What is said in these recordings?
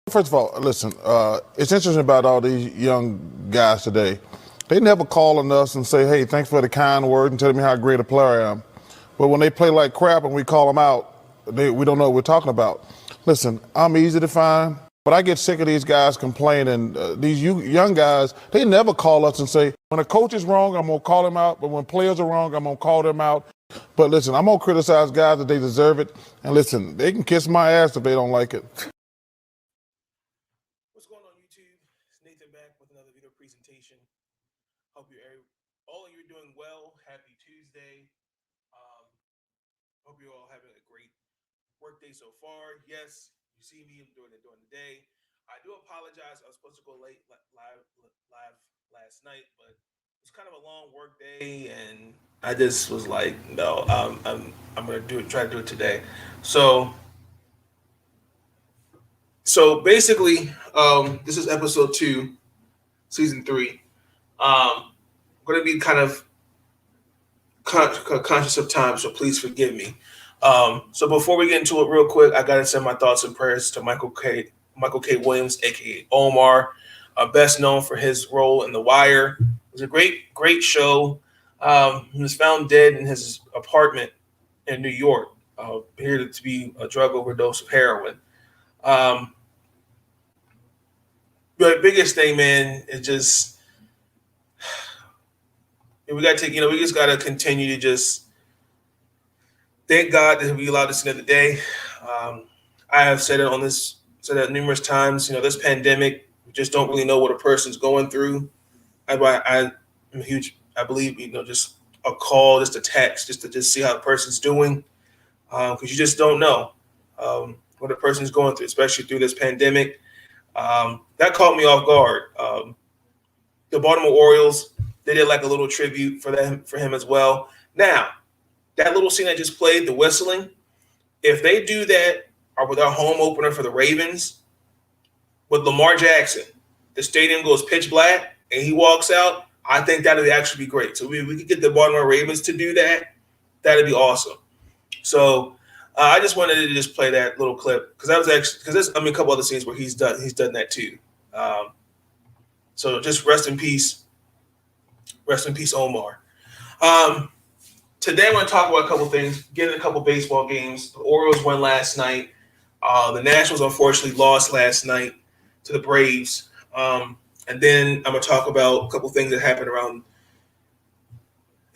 First of all, listen, it's interesting about all these young guys today. They never call on us and say, hey, thanks for the kind word and telling me how great a player I am. But when they play like crap and we call them out, we don't know what we're talking about. Listen, I'm easy to find, but I get sick of these guys complaining. These young guys, they never call us and say, when a coach is wrong, I'm going to call him out. But when players are wrong, I'm going to call them out. But listen, I'm going to criticize guys if they deserve it. And listen, they can kiss my ass if they don't like it. What's going on, YouTube? It's Nathan back with another video presentation. Hope all of you are doing well. Happy Tuesday. Hope you're all having a great work day so far. Yes, you see me doing it during the day. I do apologize. I was supposed to go live last night, but it's kind of a long work day, and I just was like, no, I'm gonna try to do it today. So basically, this is episode 2, season 3. I'm going to be kind of conscious of time, so please forgive me. So before we get into it real quick, I got to send my thoughts and prayers to Michael K. Williams, a.k.a. Omar, best known for his role in The Wire. It was a great show. He was found dead in his apartment in New York, appeared to be a drug overdose of heroin. The biggest thing, man, is just we got to we just got to continue to just thank God that we allowed to see another day. I have said it numerous times. This pandemic, we just don't really know what a person's going through. I'm a huge. I believe just a call, just a text, just to see how the person's doing, because you just don't know what a person's going through, especially through this pandemic. That caught me off guard. The Baltimore Orioles, they did like a little tribute for him as well. Now, that little scene I just played, the whistling, if they do that or with our home opener for the Ravens with Lamar Jackson, the stadium goes pitch black and he walks out, I think that would actually be great. So we could get the Baltimore Ravens to do that. That'd be awesome. So I just wanted to just play that little clip because there's a couple other scenes where he's done that too. So just rest in peace, Omar. Today I want to talk about a couple things. Get in a couple baseball games. The Orioles won last night. The Nationals unfortunately lost last night to the Braves. And then I'm going to talk about a couple things that happened around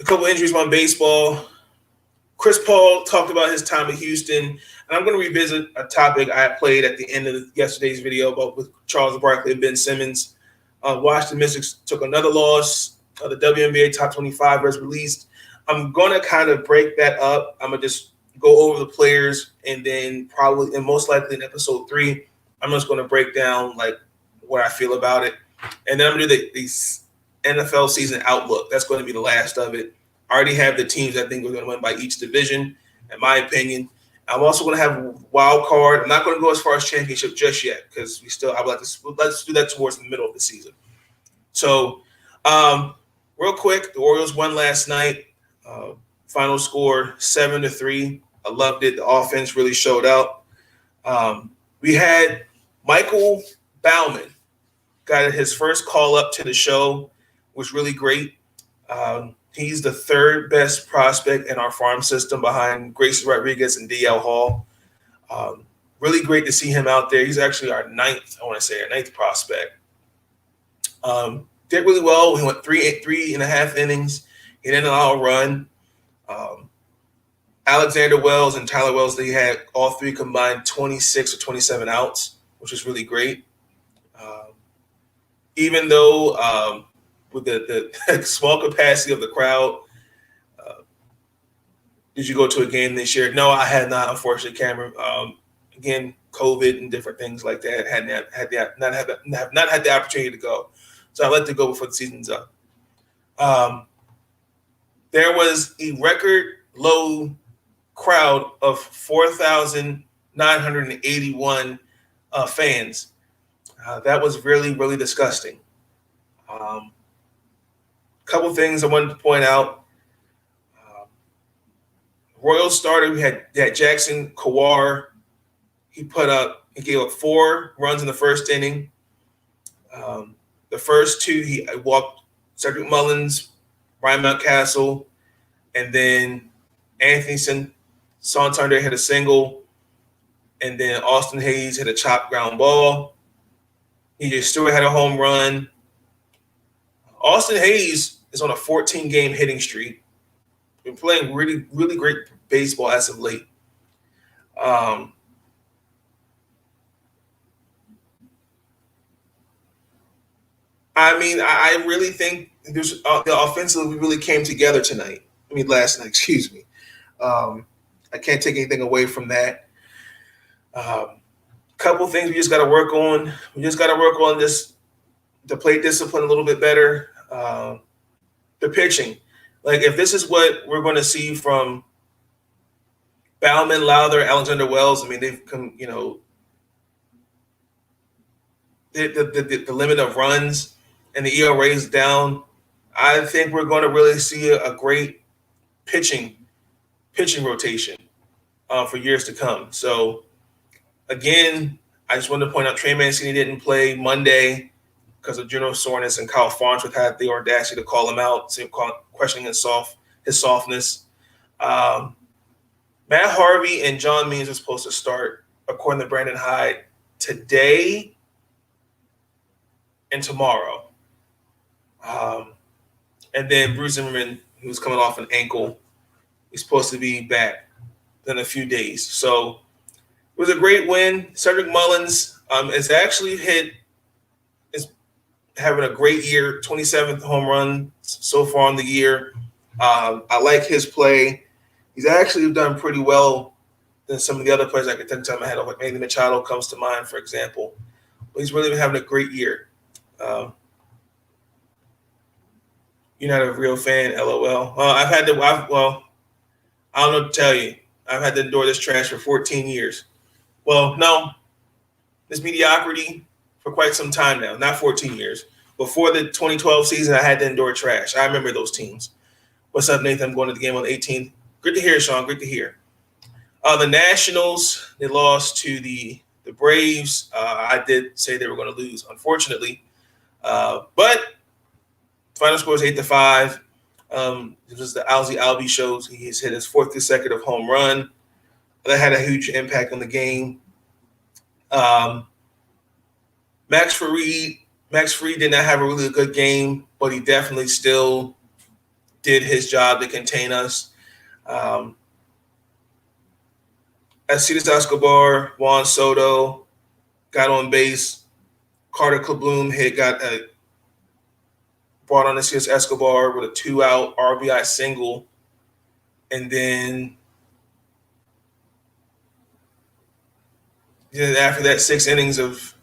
a couple injuries on baseball. Chris Paul talked about his time in Houston, and I'm going to revisit a topic I played at the end of yesterday's video about with Charles Barkley and Ben Simmons. Washington Mystics took another loss. The WNBA Top 25 was released. I'm going to kind of break that up. I'm going to just go over the players, and then probably, and most likely in episode 3, I'm just going to break down like what I feel about it. And then I'm going to do the NFL season outlook. That's going to be the last of it. I already have the teams I think we're going to win by each division, in my opinion. I'm also going to have a wild card. I'm not going to go as far as championship just yet because I would like to let's do that towards the middle of the season. So, real quick, the Orioles won last night. Final score 7-3. I loved it. The offense really showed out. We had Michael Baumann got his first call up to the show, was really great. He's the third best prospect in our farm system behind Grayson Rodriguez and DL Hall. Really great to see him out there. He's actually our ninth prospect. Did really well. He went three and a half innings. He didn't allow a run. Um, Alexander Wells and Tyler Wells, they had all three combined 26 or 27 outs, which is really great. Um, Even though with the small capacity of the crowd, did you go to a game this year? No, I had not, unfortunately, Cameron. Again, COVID and different things like that. Have not had the opportunity to go, so I let to go before the season's up. There was a record low crowd of 4,981 fans. That was really, really disgusting. Couple things I wanted to point out. Royals starter, we had Jackson Kowar. He gave up 4 runs in the first inning. The first 2, he walked Cedric Mullins, Ryan Mountcastle, and then Anthony Santander hit a single, and then Austin Hayes hit a chopped ground ball. EJ Stewart had a home run. Austin Hayes is on a 14-game hitting streak. Been playing really, really great baseball as of late. I mean, I really think there's the offensively we really came together tonight. Last night, excuse me. I can't take anything away from that. Couple things we just got to work on. We just got to work on this, the plate discipline a little bit better. The pitching. Like, if this is what we're going to see from Bauman, Lowther, Alexander Wells, they've come, the limit of runs and the ERA is down. I think we're going to really see a great pitching rotation for years to come. So, again, I just wanted to point out Trey Mancini didn't play Monday because of general soreness, and Kyle Farnsworth had the audacity to call him out, questioning his softness. Matt Harvey and John Means are supposed to start, according to Brandon Hyde, today and tomorrow. And then Bruce Zimmerman, who's coming off an ankle, he's supposed to be back in a few days. So it was a great win. Cedric Mullins is having a great year, 27th home run so far in the year. I like his play. He's actually done pretty well than some of the other players I could think of my head. Like maybe Machado comes to mind, for example. But he's really been having a great year. You're not a real fan, LOL. I don't know what to tell you. I've had to endure this trash for 14 years. Well, no, this mediocrity for quite some time now, not 14 years. Before the 2012 season, I had to endure trash. I remember those teams. What's up, Nathan? I'm going to the game on the 18th. Good to hear, Sean. Great to hear. The Nationals, they lost to the Braves. I did say they were going to lose, unfortunately. But final score is 8-5. This was the Ozzie Albies shows. He's hit his 4th consecutive home run. That had a huge impact on the game. Max Fried did not have a really good game, but he definitely still did his job to contain us. Alcides Escobar, Juan Soto got on base. Carter Kleboom brought on Alcides Escobar with a 2-out RBI single. And then after that, 6 innings of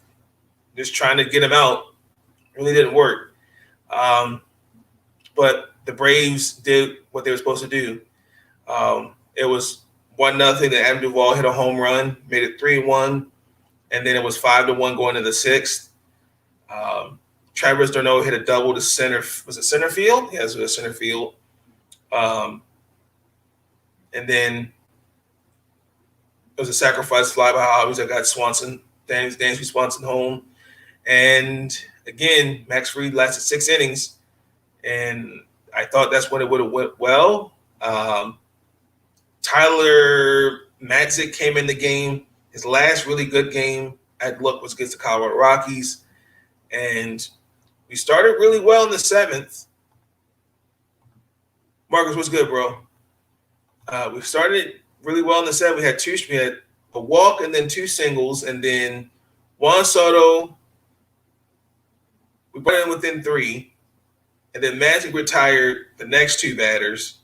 just trying to get him out, really didn't work. But the Braves did what they were supposed to do. It was 1-0 that Adam Duvall hit a home run, made it 3-1, and then it was 5-1 going to the 6th. Travis d'Arnaud hit a double to center. Was it center field? Yes, it was center field. And then it was a sacrifice fly by Hobbies that got Dansby Swanson home. And again, Max Fried lasted 6 innings, and I thought that's when it would have went well. Tyler Madzik came in the game. His last really good game at Luck was against the Colorado Rockies. And we started really well in the 7th. Marcus, what's good, bro? We started really well in the set. We had a walk and then two singles, and then Juan Soto. We put in within three, and then Magic retired the next two batters,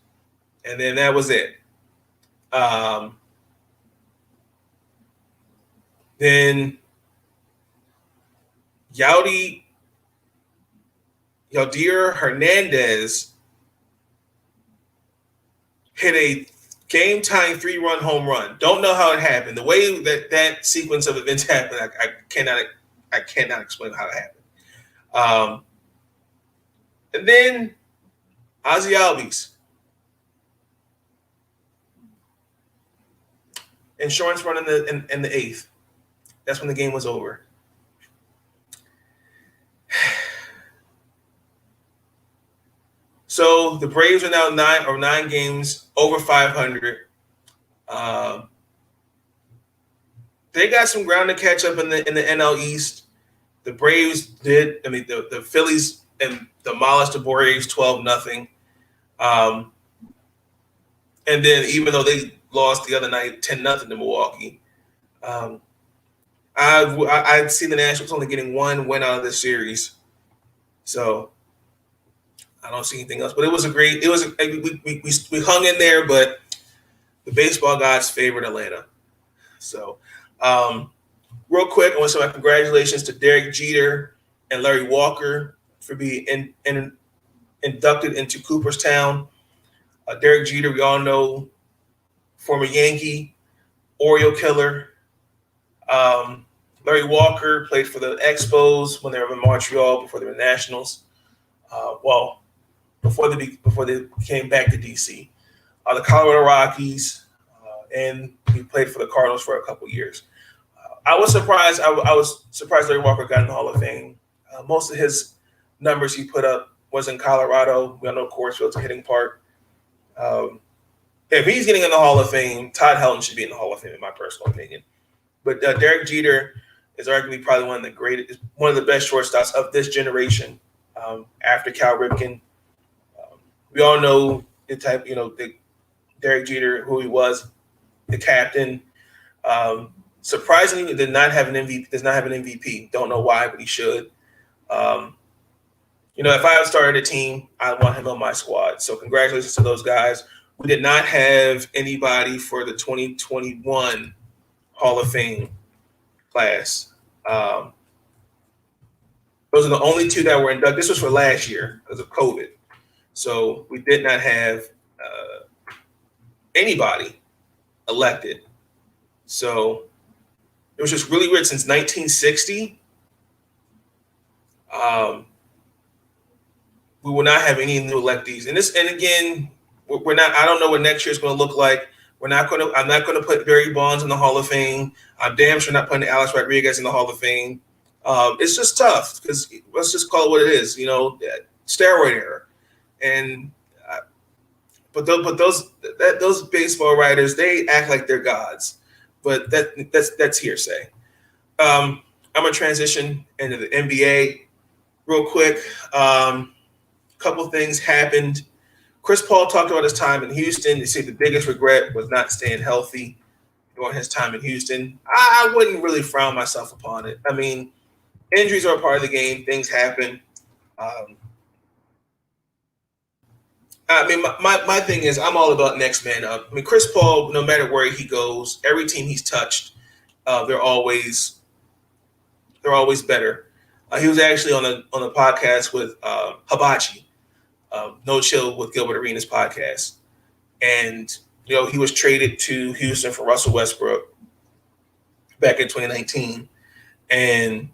and then that was it. Then Yaldir Hernandez hit a game-tying 3-run home run. Don't know how it happened. The way that sequence of events happened, I cannot explain how it happened. And then Ozzie Albies. Insurance run in the eighth. That's when the game was over. So the Braves are now 9 games over 500. They got some ground to catch up in the NL East. The Braves did. I mean, the Phillies demolished the Braves 12-0. And then even though they lost the other night 10-0 to Milwaukee, I'd see the Nationals only getting one win out of this series. So I don't see anything else. But we hung in there, but the baseball gods favored Atlanta. So real quick, I want to say my congratulations to Derek Jeter and Larry Walker for being inducted into Cooperstown. Derek Jeter, we all know, former Yankee, Oriole killer. Larry Walker played for the Expos when they were in Montreal before they were Nationals. Before they came back to DC. The Colorado Rockies, and he played for the Cardinals for a couple years. I was surprised. I was surprised Larry Walker got in the Hall of Fame. Most of his numbers he put up was in Colorado. We all know Coors Field's a hitting park. If he's getting in the Hall of Fame, Todd Helton should be in the Hall of Fame, in my personal opinion. But Derek Jeter is arguably probably one of the best shortstops of this generation. After Cal Ripken, we all know the type. Derek Jeter, who he was, the captain. Surprisingly, he did not have an MVP. Does not have an MVP. Don't know why, but he should. If I had started a team, I want him on my squad. So congratulations to those guys. We did not have anybody for the 2021 Hall of Fame class. Those are the only two that were inducted. This was for last year because of COVID. So we did not have anybody elected. So it was just really weird since 1960. We will not have any new electees. And again, we're not. I don't know what next year is going to look like. I'm not going to put Barry Bonds in the Hall of Fame. I'm damn sure not putting Alex Rodriguez in the Hall of Fame. It's just tough because let's just call it what it is. Steroid era. And but those baseball writers, they act like they're gods. But that's hearsay. I'm gonna transition into the NBA real quick. Couple things happened. Chris Paul talked about his time in Houston. He said the biggest regret was not staying healthy during his time in Houston. I wouldn't really frown myself upon it. I mean, injuries are a part of the game. Things happen. My thing is I'm all about next man up. I mean, Chris Paul, no matter where he goes, every team he's touched, they're always better. He was actually on the podcast with Hibachi, No Chill with Gilbert Arenas podcast, and he was traded to Houston for Russell Westbrook back in 2019, and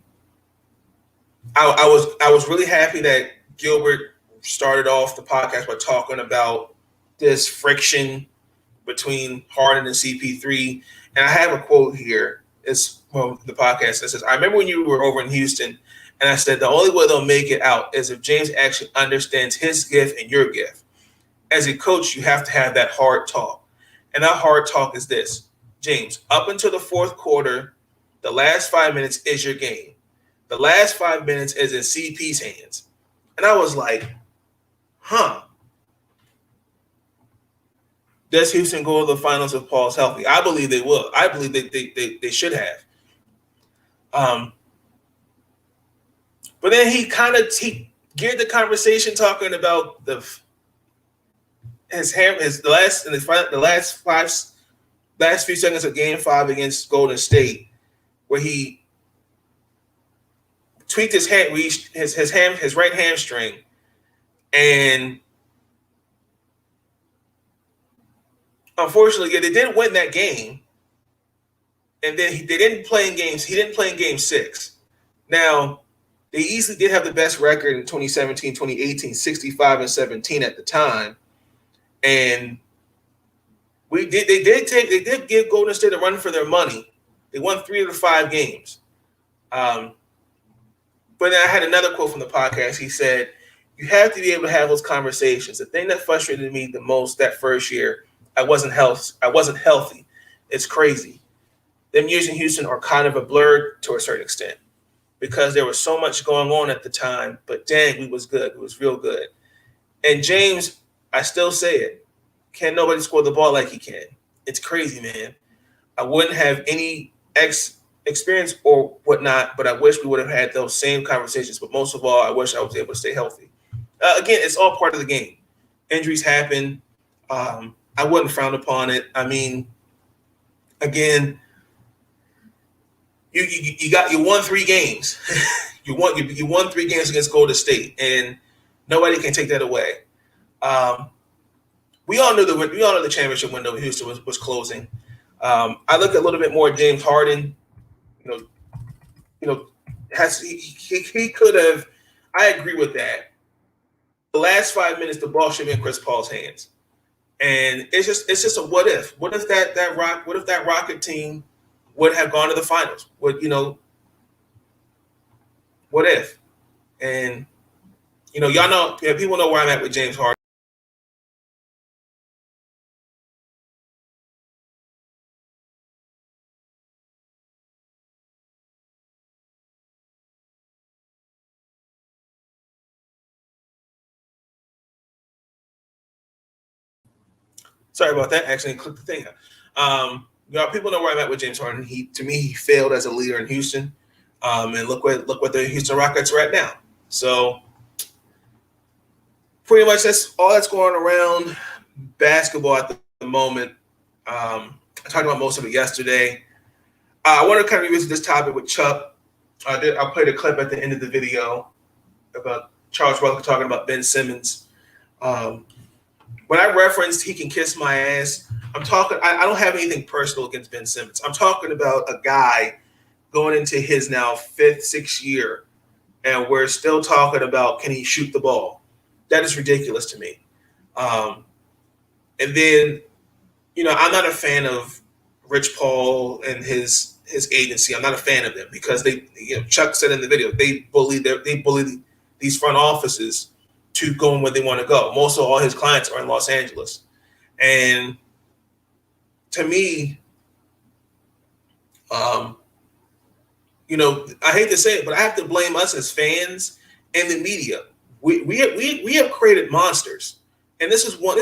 I was really happy that Gilbert started off the podcast by talking about this friction between Harden and CP3. And I have a quote here. It's from the podcast that says, I remember when you were over in Houston, and I said, the only way they'll make it out is if James actually understands his gift and your gift. As a coach, you have to have that hard talk. And that hard talk is this. James, up until the fourth quarter, the last 5 minutes is your game. The last 5 minutes is in CP's hands. And I was like, huh. Does Houston go to the finals if Paul's healthy? I believe they will. I believe they should have. But then he geared the conversation talking about the last few seconds of Game 5 against Golden State, where he tweaked his right hamstring, and unfortunately, they didn't win that game. And then they didn't play in games. He didn't play in Game 6. Now, they easily did have the best record in 2017, 2018, 65-17 at the time, and they did give Golden State a run for their money. They won 3 of the 5 games. But then I had another quote from the podcast. He said, "You have to be able to have those conversations." The thing that frustrated me the most that first year, I wasn't healthy. It's crazy. Them years in Houston are kind of a blur to a certain extent because there was so much going on at the time. But dang, we was good. It was real good. And James, I still say it, can't nobody score the ball like he can. It's crazy, man. I wouldn't have any experience or whatnot, but I wish we would have had those same conversations. But most of all, I wish I was able to stay healthy. Again, it's all part of the game. Injuries happen. I wouldn't frown upon it. I mean, again, you won 3 games. you won 3 games against Golden State, and nobody can take that away. We all know the championship window in Houston was closing. I look a little bit more at James Harden. He could have. I agree with that. The last 5 minutes, the ball should be in Chris Paul's hands, and it's just a what if. What if that Rocket team would have gone to the finals? What if? And y'all know, people know where I'm at with James Harden. Sorry about that. Actually, clicked the thing. People know where I'm at with James Harden. To me, he failed as a leader in Houston. And look what the Houston Rockets are at now. So pretty much that's all that's going around basketball at the moment. I talked about most of it yesterday. I want to kind of revisit this topic with Chuck. I played a clip at the end of the video about Charles Barkley talking about Ben Simmons. When I referenced he can kiss my ass, I'm talking. I don't have anything personal against Ben Simmons. I'm talking about a guy going into his now 5th, 6th year, and we're still talking about can he shoot the ball? That is ridiculous to me. And then, I'm not a fan of Rich Paul and his agency. I'm not a fan of them because Chuck said in the video they bully these front offices to going where they want to go. Most of all his clients are in Los Angeles. And to me, I hate to say it, but I have to blame us as fans and the media. We have created monsters. And this is one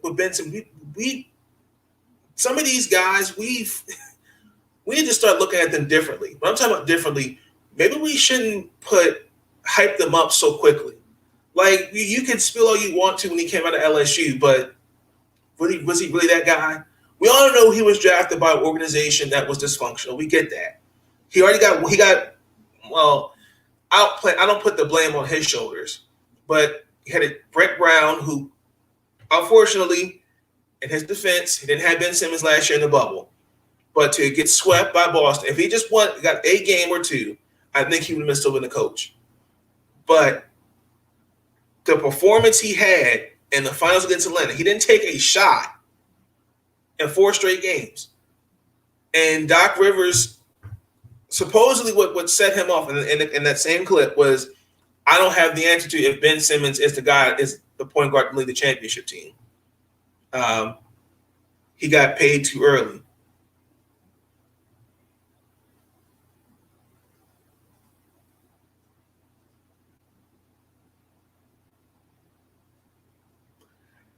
with Benson. Some of these guys, we need to start looking at them differently. When I'm talking about differently, maybe we shouldn't hype them up so quickly. Like, you can spill all you want to when he came out of LSU, but was he really that guy? We all know he was drafted by an organization that was dysfunctional. We get that. I don't put the blame on his shoulders, but he had Brett Brown, who, unfortunately, in his defense, he didn't have Ben Simmons last year in the bubble. But to get swept by Boston, if he just got a game or 2, I think he would have still been the coach. But the performance he had in the finals against Atlanta, he didn't take a shot in 4 straight games. And Doc Rivers, supposedly what set him off in that same clip was, I don't have the answer to if Ben Simmons is the point guard to lead the championship team. He got paid too early.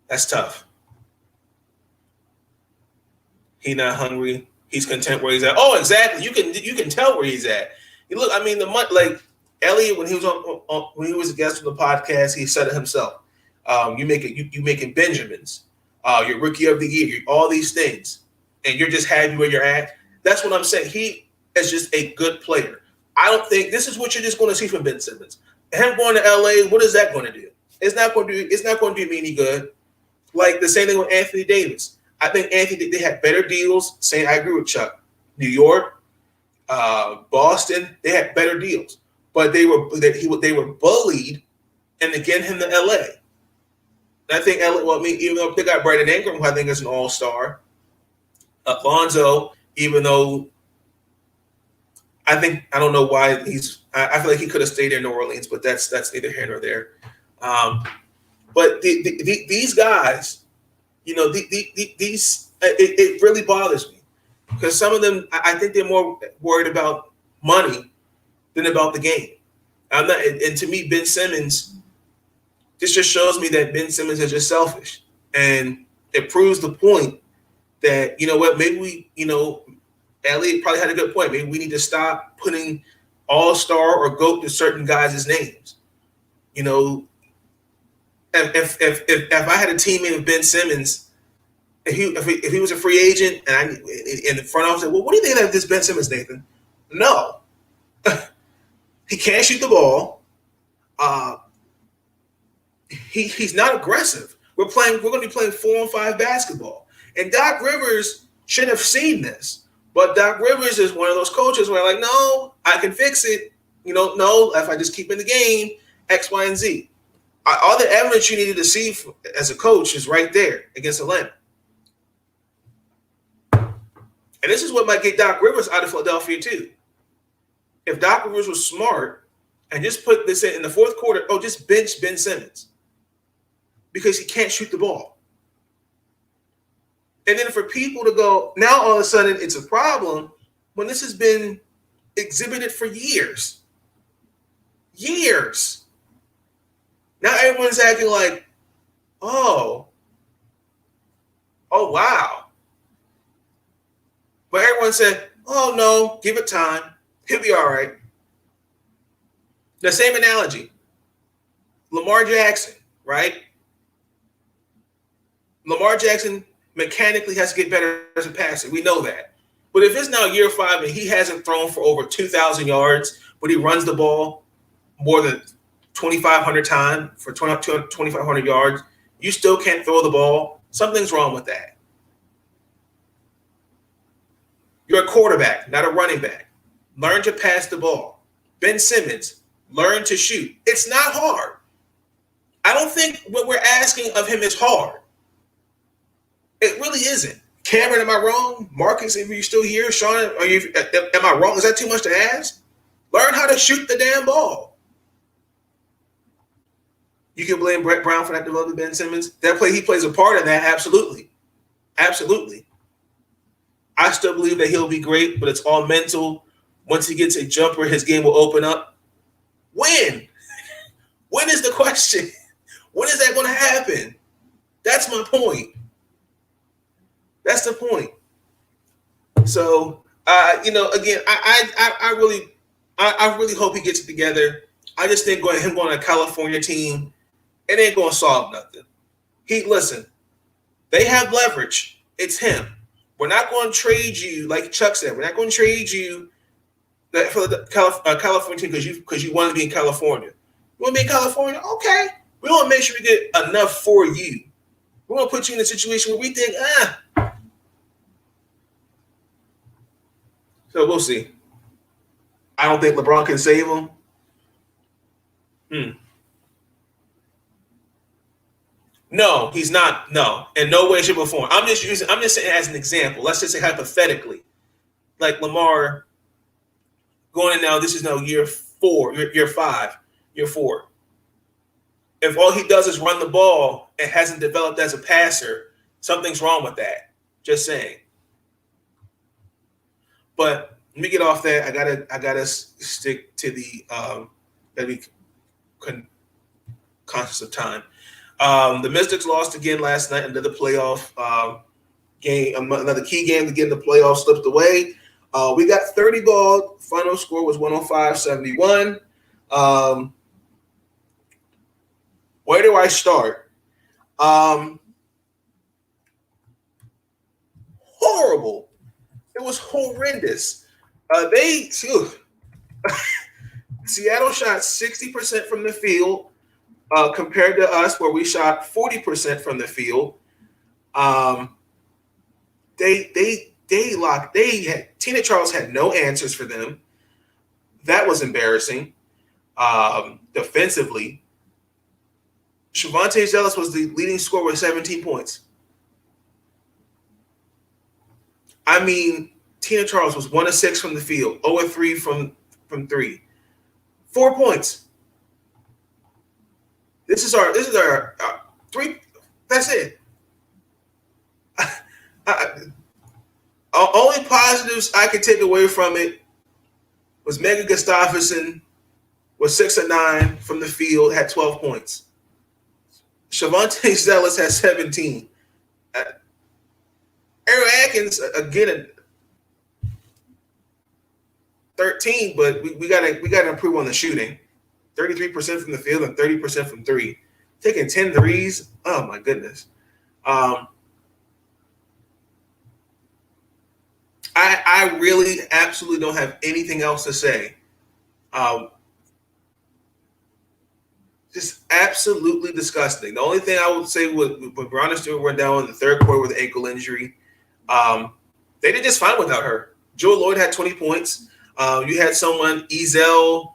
That's tough. He's not hungry. He's content where he's at. Oh, exactly. You can tell where he's at. Look, I mean, like Elliot when he was when he was a guest on the podcast, he said it himself. You making Benjamins. You're rookie of the year. All these things, and you're just happy where you're at. That's what I'm saying. He is just a good player. I don't think this is what you're just going to see from Ben Simmons. Him going to LA, what is that going to do? It's not going to do me any good. Like the same thing with Anthony Davis. I think they had better deals. I agree with Chuck. New York, Boston, they had better deals, but they were bullied, and again him to LA. And I think LA. Well, I mean, even though they got Brandon Ingram, who I think is an all-star, Lonzo, even though I don't know why I feel like he could have stayed in New Orleans, but that's neither here nor there. But these guys, you know, it really bothers me because some of them, I think they're more worried about money than about the game. And to me, Ben Simmons, this just shows me that Ben Simmons is just selfish, and it proves the point that, you know what, maybe we, you know, Elliot probably had a good point. Maybe we need to stop putting all-star or GOAT to certain guys' names. You know, if I had a teammate with Ben Simmons, if he was a free agent and in the front office said, well, what do you think of this Ben Simmons, Nathan? No. He can't shoot the ball. He's not aggressive. We're going to be playing 4-on-5 basketball. And Doc Rivers should have seen this. But Doc Rivers is one of those coaches where like, no, I can fix it. You know, no, if I just keep in the game, X, Y, and Z. All the evidence you needed to see as a coach is right there against Atlanta. And this is what might get Doc Rivers out of Philadelphia too. If Doc Rivers was smart and just put this in the fourth quarter, just bench Ben Simmons because he can't shoot the ball. And then for people to go, now all of a sudden it's a problem when this has been exhibited for years. Years. Now everyone's acting like, oh, wow. But everyone said, oh, no, give it time. He'll be all right. The same analogy. Lamar Jackson, right? Lamar Jackson mechanically has to get better as a passer. We know that. But if it's now year 5 and he hasn't thrown for over 2,000 yards, but he runs the ball more than 2,500 times for 2,500 yards, you still can't throw the ball. Something's wrong with that. You're a quarterback, not a running back. Learn to pass the ball. Ben Simmons, learn to shoot. It's not hard. I don't think what we're asking of him is hard. It really isn't. Cameron, am I wrong? Marcus, if you're still here, Sean, am I wrong? Is that too much to ask? Learn how to shoot the damn ball. You can blame Brett Brown for that development, Ben Simmons. He plays a part in that, absolutely. Absolutely. I still believe that he'll be great, but it's all mental. Once he gets a jumper, his game will open up. When? When is the question? When is that going to happen? That's my point. That's the point. So, again, I really hope he gets it together. I just think him going to a California team, it ain't going to solve nothing. Listen, they have leverage. It's him. We're not going to trade you, like Chuck said. We're not going to trade you for the California team because you want to be in California. You want to be in California? Okay. We want to make sure we get enough for you. We're going to put you in a situation where we think, So we'll see. I don't think LeBron can save him. No, he's not. No, in no way, shape, or form. I'm just saying as an example. Let's just say hypothetically, like Lamar going in now. This is now year 4, year 5, year 4. If all he does is run the ball and hasn't developed as a passer, something's wrong with that. Just saying. But let me get off that. I gotta stick to the that we conscious of time. The Mystics lost again last night into the playoff game, another key game to get in the playoffs slipped away. We got 30 ball. Final score was 105-71. Where do I start? Horrible. It was horrendous. Seattle shot 60% from the field compared to us, where we shot 40% from the field. Tina Charles had no answers for them. That was embarrassing. Defensively, Shavonte Zealous was the leading scorer with 17 points. I mean, Tina Charles was 1 of 6 from the field, 0 of 3 from 3. 4 points. This is our 3. That's it. Only positives I could take away from it was Megan Gustafsson was 6 of 9 from the field, had 12 points. Shavonte Zealous had 17. Aaron Atkins again 13, but we gotta improve on the shooting. 33% from the field and 30% from 3. Taking 10 threes. Oh my goodness. I really absolutely don't have anything else to say. Just absolutely disgusting. The only thing I would say with Breonna Stewart went down in the third quarter with an ankle injury. They did just fine without her. Joe Lloyd had 20 points. You had someone, Ezel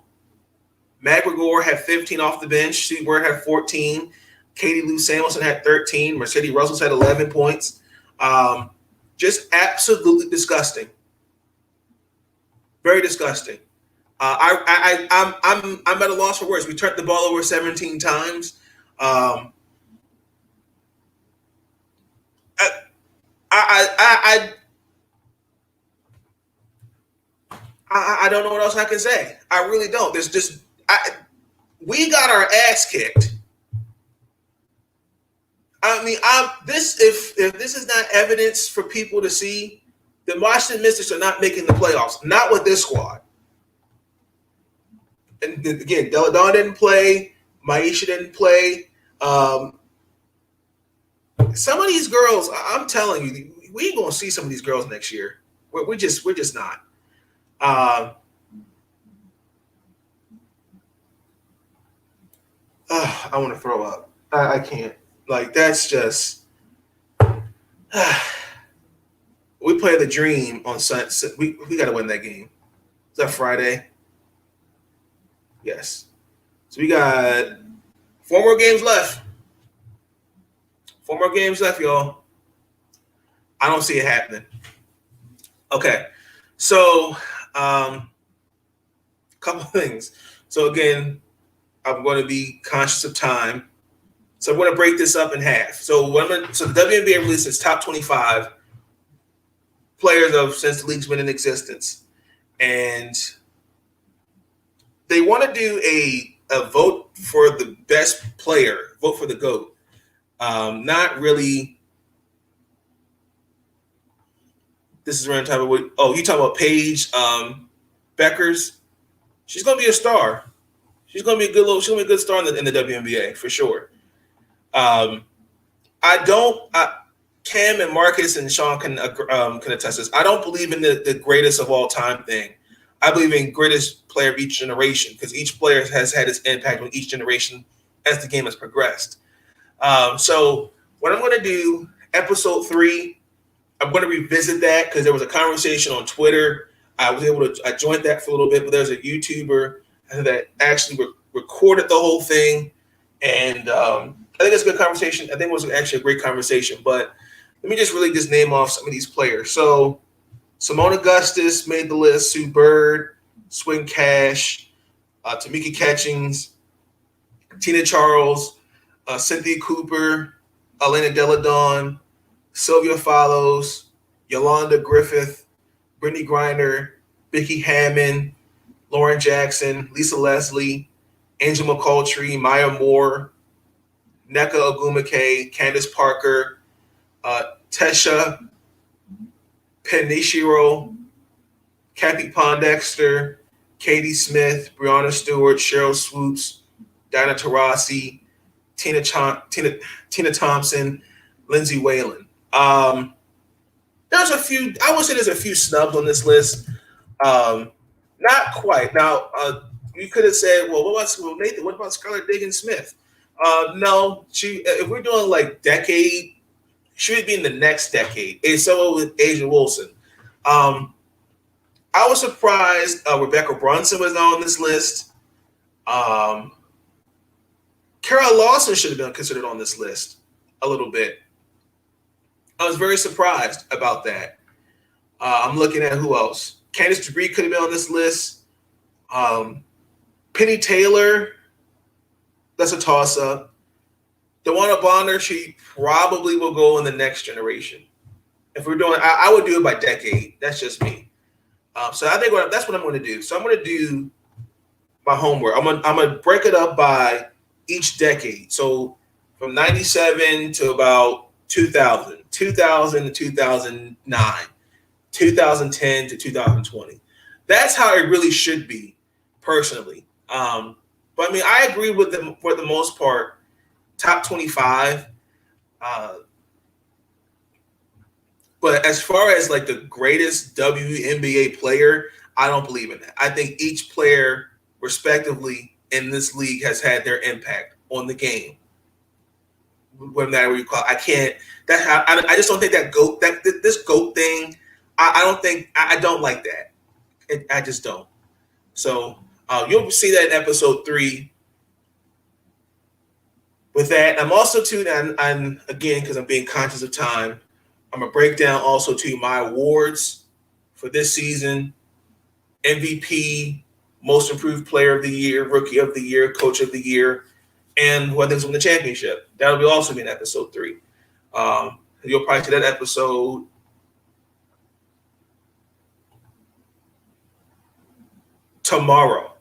McGregor had 15 off the bench. Sue Bird had 14. Katie Lou Samuelson had 13. Mercedes Russell had 11 points. Just absolutely disgusting. Very disgusting. I'm at a loss for words. We turned the ball over 17 times. I don't know what else I can say. I really don't. We got our ass kicked. I mean, if this is not evidence for people to see, then Washington Mystics are not making the playoffs. Not with this squad. And again, Dawn didn't play. Maisha didn't play. Some of these girls, I'm telling you, we ain't gonna see some of these girls next year. We're just not. I want to throw up. I can't. Like, that's just. We play the Dream on Sunday. We got to win that game. Is that Friday? Yes. So we got 4 more games left. 4 more games left, y'all. I don't see it happening. Okay. So, couple things. So, again, I'm going to be conscious of time. So, I'm going to break this up in half. So, the WNBA released its top 25 players since the league's been in existence. And they want to do a vote for the best player, vote for the GOAT. Not really. This is around time of what? Oh, you talking about Paige Beckers? She's gonna be a star. She's gonna be a good star in the WNBA for sure. Cam and Marcus and Sean can attest this. I don't believe in the greatest of all time thing. I believe in greatest player of each generation, because each player has had its impact on each generation as the game has progressed. So what I'm going to do, episode 3, I'm going to revisit that because there was a conversation on Twitter. I joined that for a little bit, but there's a YouTuber that actually recorded the whole thing. And I think it's a good conversation. I think it was actually a great conversation. But let me just really name off some of these players. So Simone Augustus made the list. Sue Bird, Swin Cash, Tamika Catchings, Tina Charles, Cynthia Cooper, Elena Deladon, Sylvia Follows, Yolanda Griffith, Brittany Griner, Becky Hammond, Lauren Jackson, Lisa Leslie, Angel McCoughtry, Maya Moore, Nneka Ogwumike, Candace Parker, Tesha Penichiro, Kathy Pondexter, Katie Smith, Brianna Stewart, Cheryl Swoops, Dinah Taurasi, Tina Thompson, Lindsay Whalen. There's a few. I would say there's a few snubs on this list. Not quite. Now, you could have said, "Well, what about Nathan? What about Skylar Diggins Smith?" No, she. If we're doing like decade, she would be in the next decade. And so with Asia Wilson. I was surprised Rebecca Brunson was on this list. Carol Lawson should have been considered on this list a little bit. I was very surprised about that. I'm looking at who else. Candice DeBree could have been on this list. Penny Taylor, that's a toss-up. DeWanna Bonner, she probably will go in the next generation. If we're doing, I would do it by decade. That's just me. So I think that's what I'm going to do. So I'm going to do my homework. I'm going to break it up by each decade. So from 97 to about 2000, 2000 to 2009, 2010 to 2020. That's how it really should be, personally. But I mean, I agree with them for the most part. Top 25. But as far as like the greatest WNBA player, I don't believe in that. I think each player, respectively, in this league has had their impact on the game. Whatever that you call it. I can't. I just don't think this GOAT thing. I don't like that. I just don't. So you'll see that in episode 3. With that, I'm also and again, because I'm being conscious of time, I'm going to break down also to my awards for this season: MVP, Most Improved Player of the Year, Rookie of the Year, Coach of the Year, and who I think won the championship. That'll be also be in episode 3. You'll probably see that episode tomorrow,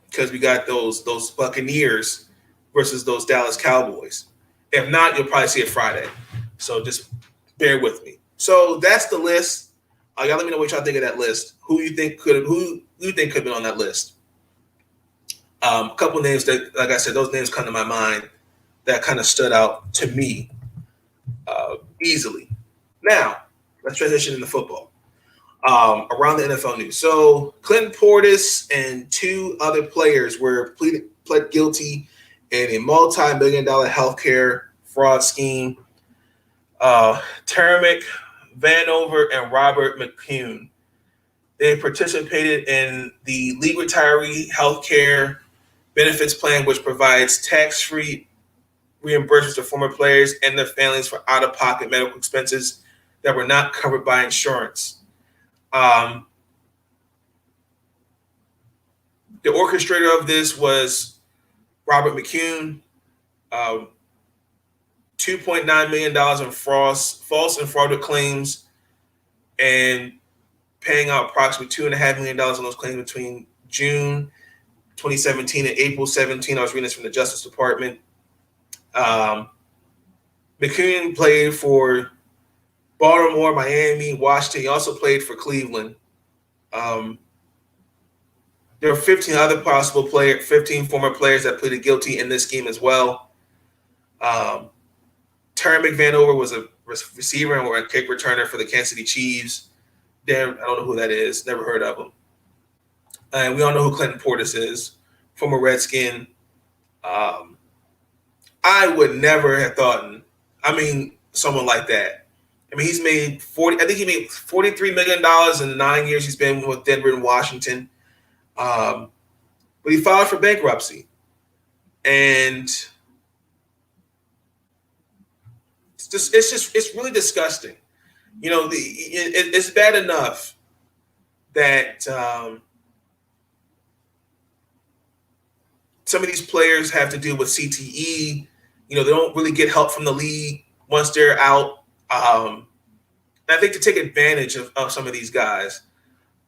because we got those Buccaneers versus those Dallas Cowboys. If not, you'll probably see it Friday. So just bear with me. So that's the list. Y'all let me know what y'all think of that list. Who you think could have been on that list? A couple names that, like I said, those names come to my mind that kind of stood out to me easily. Now, let's transition into football. Around the NFL news. So Clinton Portis and 2 other players were pled guilty in a multi-million-dollar healthcare fraud scheme. Termic Vanover and Robert McCune. They participated in the League Retiree Healthcare Benefits Plan, which provides tax-free reimbursements to former players and their families for out-of-pocket medical expenses that were not covered by insurance. The orchestrator of this was Robert McCune. $2.9 million in false and fraudulent claims, and paying out approximately $2.5 million on those claims between June 2017 and April 17. I was reading this from the Justice Department. McCune played for Baltimore, Miami, Washington. He also played for Cleveland. There were 15 other 15 former players that pleaded guilty in this scheme as well. Terry McVanover was a receiver and a kick returner for the Kansas City Chiefs. I don't know who that is. Never heard of him. And we all know who Clinton Portis is, former Redskin. I would never have thought, someone like that. He's made $43 million in the 9 years he's been with Denver and Washington. But he filed for bankruptcy. And it's really disgusting. It's bad enough that some of these players have to deal with CTE. They don't really get help from the league once they're out. And I think to take advantage of some of these guys,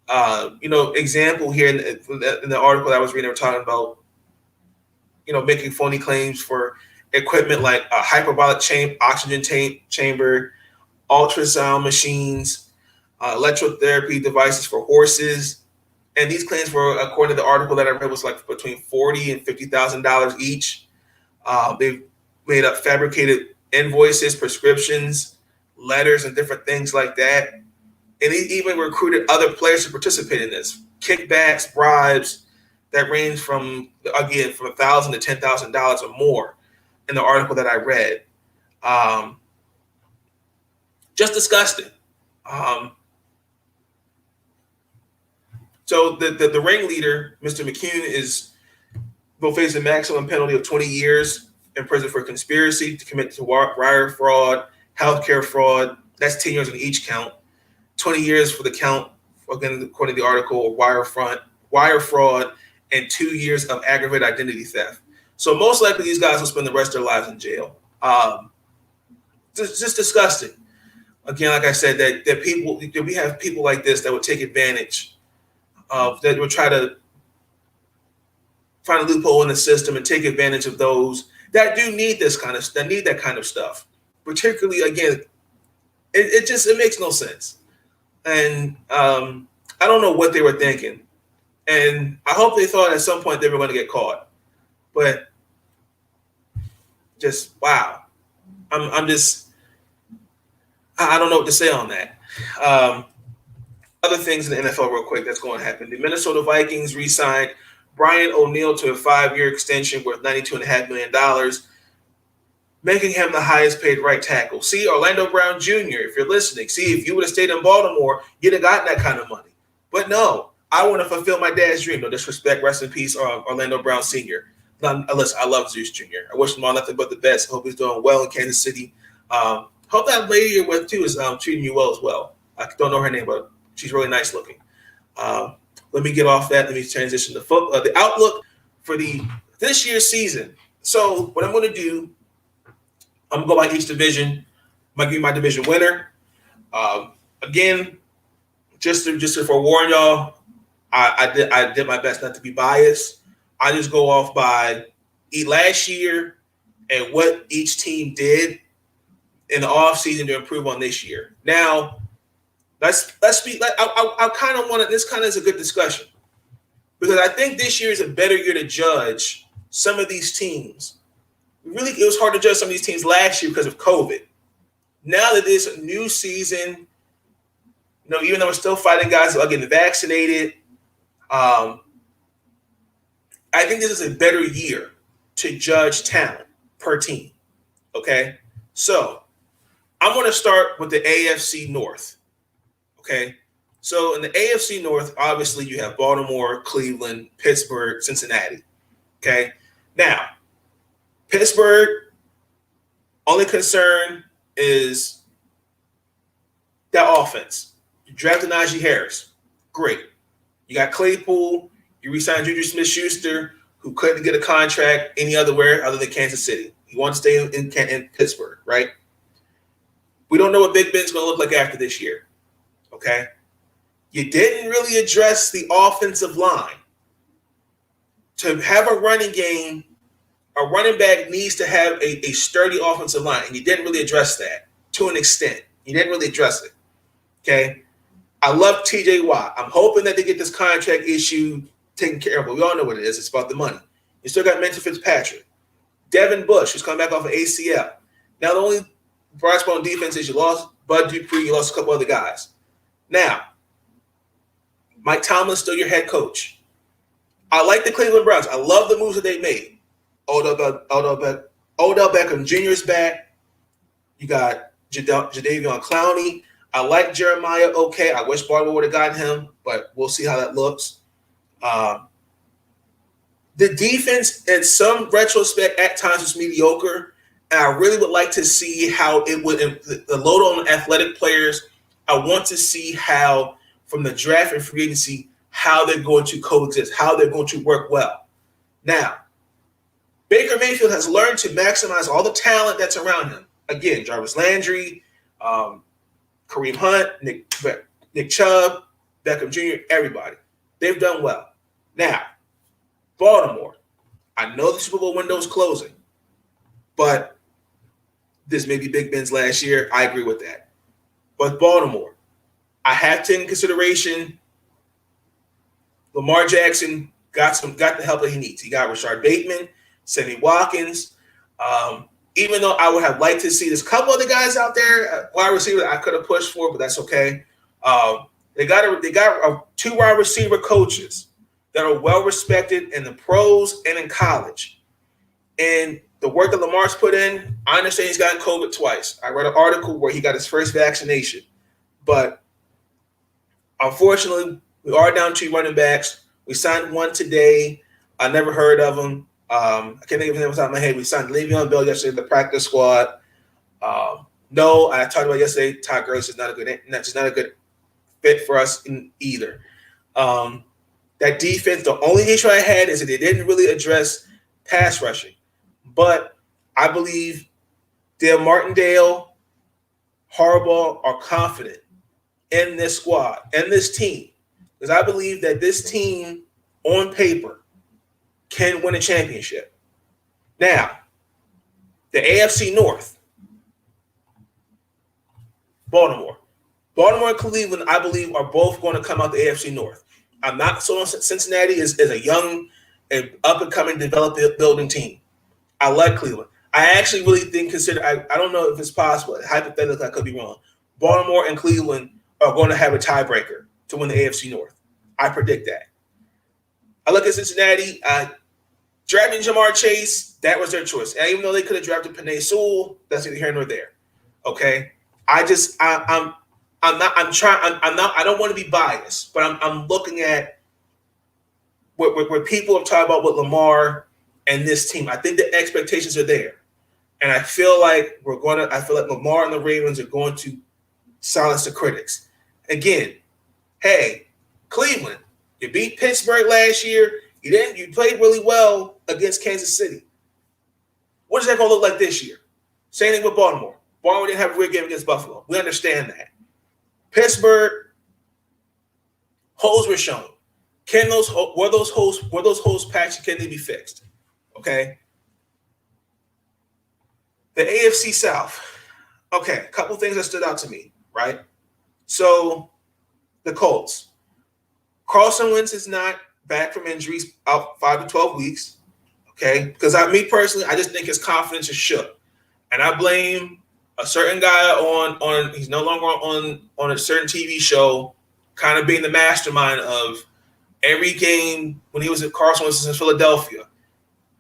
example here in the article that I was reading, we're talking about, making phony claims for equipment like a hyperbolic oxygen chamber, ultrasound machines, electrotherapy devices for horses. And these claims were, according to the article that I read, was like between $40,000 and $50,000 each. They've made up fabricated invoices, prescriptions, letters, and different things like that. And he even recruited other players to participate in this. Kickbacks, bribes that range from $1,000 to $10,000 or more in the article that I read. Just disgusting. So the ringleader, Mr. McCune, will face a maximum penalty of 20 years in prison for conspiracy to commit to wire fraud, healthcare fraud. That's 10 years on each count. 20 years for the count, again, according to the article, wire fraud, and 2 years of aggravated identity theft. So most likely these guys will spend the rest of their lives in jail. Just disgusting. Again, like I said, that we have people like this that would take advantage of, that would try to find a loophole in the system and take advantage of those that do need that kind of stuff. Particularly, again, it makes no sense. And I don't know what they were thinking. And I hope they thought at some point they were going to get caught. But just, wow. I don't know what to say on that. Other things in the NFL real quick that's going to happen. The Minnesota Vikings re-signed Brian O'Neill to a 5-year extension worth $92.5 million, making him the highest paid right tackle. See, Orlando Brown Jr., if you're listening, if you would have stayed in Baltimore, you'd have gotten that kind of money. But no, I want to fulfill my dad's dream. No disrespect, rest in peace, Orlando Brown Sr. Listen, I love Zeus Jr. I wish him all nothing but the best. I hope he's doing well in Kansas City. Hope that lady you're with, too, is treating you well as well. I don't know her name, but she's really nice looking. Let me get off that. Let me transition to the outlook for this year's season. So what I'm going to do, I'm going to go by each division. I'm going to give you my division winner. Again, just to forewarn y'all, I did my best not to be biased. I just go off by last year and what each team did in the offseason to improve on this year. Now, let's speak. I kind of want to. This kind of is a good discussion because I think this year is a better year to judge some of these teams. Really, it was hard to judge some of these teams last year because of COVID. Now that it's a new season, even though we're still fighting guys who are getting vaccinated, I think this is a better year to judge talent per team. Okay, so I'm going to start with the AFC North. Okay, so in the AFC North, obviously you have Baltimore, Cleveland, Pittsburgh, Cincinnati. Okay, now Pittsburgh, only concern is that offense. You drafted Najee Harris, great. You got Claypool. You re-signed Juju Smith-Schuster, who couldn't get a contract anywhere other than Kansas City. He wanted to stay in Pittsburgh, right? We don't know what Big Ben's going to look like after this year. Okay, you didn't really address the offensive line. To have a running game, a running back needs to have a sturdy offensive line, and you didn't really address that to an extent. You didn't really address it. Okay, I love TJ Watt. I'm hoping that they get this contract issue taken care of, but we all know what it is. It's about the money. You still got Minka Fitzpatrick, Devin Bush, who's coming back off of ACL. Now the only bright spot on defense is you lost Bud Dupree, you lost a couple other guys. Now, Mike Tomlin's still your head coach. I like the Cleveland Browns. I love the moves that they made. Odell Beckham Jr. is back. You got Jadeveon Clowney. I like Jeremiah. Okay, I wish Barber would have gotten him, but we'll see how that looks. The defense, in some retrospect, at times was mediocre, and I really would like to see how it would the load on athletic players. I want to see how, from the draft and free agency, how they're going to coexist, how they're going to work well. Now, Baker Mayfield has learned to maximize all the talent that's around him. Again, Jarvis Landry, Kareem Hunt, Nick Chubb, Beckham Jr., everybody. They've done well. Now, Baltimore. I know the Super Bowl window is closing, but this may be Big Ben's last year. I agree with that. But Baltimore, I have to take into consideration Lamar Jackson got the help that he needs. He got Rashard Bateman, Sammy Watkins. Even though I would have liked to see there's a couple other guys out there, wide receiver I could have pushed for, but that's okay. They got two wide receiver coaches that are well respected in the pros and in college. And the work that Lamar's put in, I understand he's gotten COVID twice. I read an article where he got his first vaccination. But unfortunately, we are down 2 running backs. We signed one today. I never heard of him. I can't think of his name off the top of my head. We signed Le'Veon Bell yesterday, the practice squad. No, I talked about yesterday, Todd Gurley is not a good fit for us either. That defense, the only issue I had is that they didn't really address pass rushing. But I believe Dale Martindale, Harbaugh are confident in this squad and this team. Because I believe that this team, on paper, can win a championship. Now, the AFC North, Baltimore and Cleveland, I believe, are both going to come out the AFC North. I'm not so Cincinnati is a young and up-and-coming building team. I like Cleveland. I actually really I don't know if it's possible. Hypothetically, I could be wrong. Baltimore and Cleveland are going to have a tiebreaker to win the AFC North. I predict that. I look at Cincinnati. Drafting Jamar Chase, that was their choice. And even though they could have drafted Penei Sewell, that's neither here nor there. Okay? I don't want to be biased, but I'm looking at where people have talked about with Lamar and this team. I think the expectations are there. And I feel like Lamar and the Ravens are going to silence the critics. Again, hey, Cleveland, you beat Pittsburgh last year. You played really well against Kansas City. What is that going to look like this year? Same thing with Baltimore. Baltimore didn't have a great game against Buffalo. We understand that. Pittsburgh, holes were shown. Were those holes patched? Can they be fixed? Okay. The AFC South. Okay, a couple things that stood out to me, right? So, the Colts. Carson Wentz is not back from injuries, out 5 to 12 weeks. Okay, because me personally, I just think his confidence is shook, and I blame a certain guy on he's no longer on a certain TV show, kind of being the mastermind of every game when he was at Carson Wentz in Philadelphia.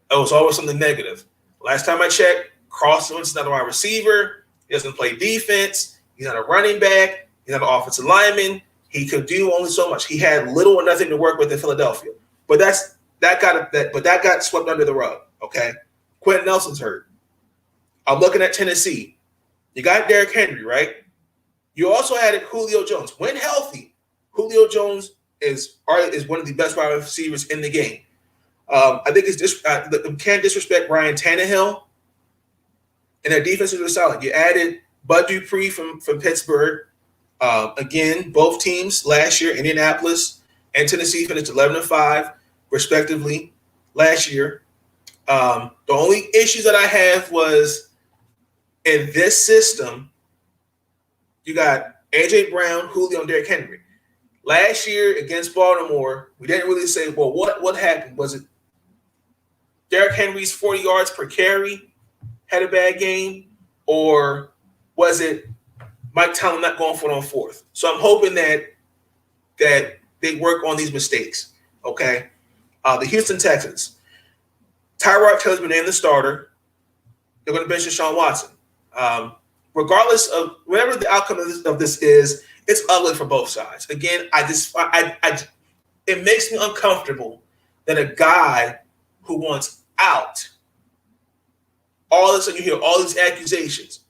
It was always something negative. Last time I checked, Carson Wentz is not a wide receiver. He doesn't play defense. He's not a running back. He's not an offensive lineman. He could do only so much. He had little or nothing to work with in Philadelphia. But that got swept under the rug. Okay, Quentin Nelson's hurt. I'm looking at Tennessee. You got Derrick Henry, right? You also had Julio Jones. When healthy, Julio Jones is one of the best wide receivers in the game. I think you can't disrespect Ryan Tannehill. And their defenses were solid. You added Bud Dupree from Pittsburgh. Again, both teams last year, Indianapolis and Tennessee, finished 11-5, respectively, last year. The only issues that I have was in this system, you got A.J. Brown, Julio, and Derrick Henry. Last year against Baltimore, we didn't really say, well, what happened? Was it Derrick Henry's 40 yards per carry had a bad game, or was it Mike Tomlin not going for it on fourth? So I'm hoping that they work on these mistakes. Okay, the Houston Texans. Tyrod Taylor's been named the starter. They're going to bench Deshaun Watson. Regardless of whatever the outcome of this is, it's ugly for both sides. Again, it makes me uncomfortable that a guy who wants out, all of a sudden you hear all these accusations.